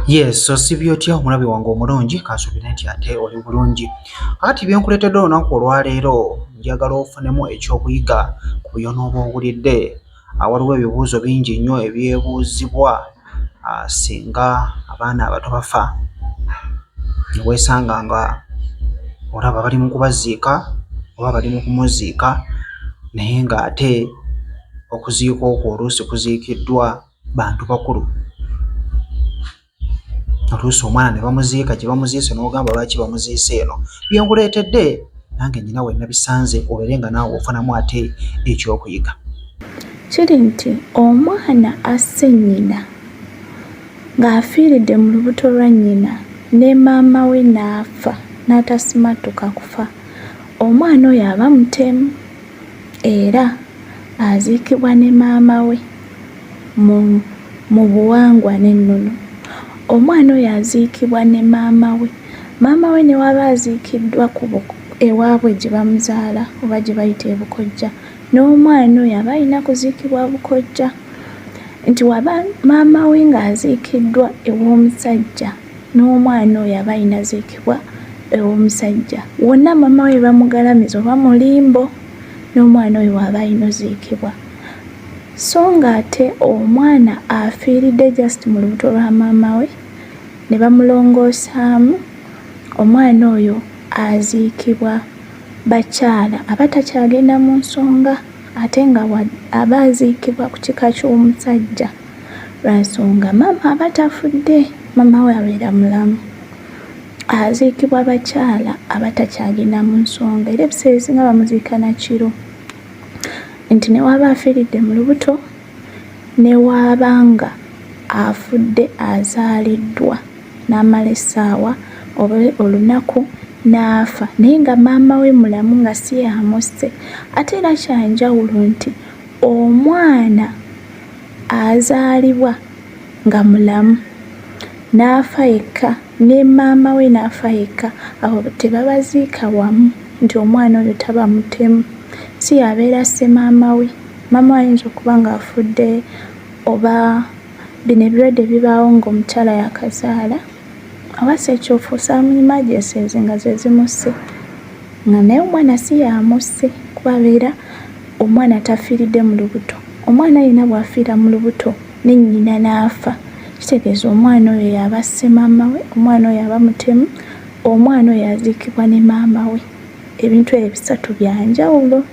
Yes, so si byotya omulabi wange omulungi kansubire nti ate oli bulungi. Ati byenkuleetedde olunaku olwaleero njagala ofunemu ekyokuyiga ku by'onooba owulidde. Waliwo ebibuuzo bingi nnyo ebyebuuzibwa singa abaana abato bafa ne weesanga nga olaba bali mu kubaziika oba bali mu kumuziika naye ng'ate okuziika okwo oluusi kuziikiddwa bantu bakulu. Oluusi omwana ne bamuziika gye bamuziise n'ogamba lwaki bamuziise eno. Byenkuleetedde nange nnyina we nabisanze obeere nga naawe ofunamu ate ekyokuyiga. Kiri nti omwana asse nnyina ng'afiiridde mu lubuto lwa nnyina ne maama we n'afa n'atasimatuka kufa, omwana oyo aba mutemu era aziikibwa ne maama we mu buwangwa n'ennono. Omwana oyo aziikibwa ne maama we. Maama we ne waba aziikiddwa ewaabwe gye bamuzaala oba gye bayita ebukojja, n'omwana oyo aba alina kuziikibwa bukojja. Nti waba maama we ng'aziikiddwa ew'omusajja n'omwana oyo aba alina aziikibwa ew'omusajja. Wonna maama we bamugalamiza oba mulimbo, n'omwana oyo aba alina oziikibwa. So ng'ate omwana afiiridde just mu lubuto lwa maama we ne bamulongoosaamu, omwana oyo aziikibwa bakyala abatakyagenda mu nsonga ate nga aba aziikibwa ku kika ky'omusajja lwa nsonga maama aba tafudde, maama we abeera mulamu. Aziikibwa bakyala abatakyagenda mu nsonga era ebiseera ebisinga bamuziika na kiro. Nti ne waba afiiridde mu lubuto ne waba nga afudde azaaliddwa n'amala essaawa oba olunaku n'afa naye nga maama we mulamu nga si yamusse. Ate era kyanjawulo nti omwana azaalibwa nga mulamu n'afa yekka ne maama we n'afa yekka, abo tebabaziika wamu nti omwana oyo taba mutemu, si yabeera asse maama we. Maama we ayinza okuba ng'afudde oba bino ebirwadde bibaawo ng'omukyala yakazaala oba ssekyofuusa emergencies nga ze zimusse nga naye omwana si yamusse kuba abeera omwana tafiiridde mu lubuto. Omwana yenna bw'afiira mu lubuto ne nnyina n'afa, kitegeeza omwana oyo yaba asse maama we, omwana oyo aba mutemu, omwana oyo aziikibwa ne maama we. Ebintu ebyo bisatu bya njawulo.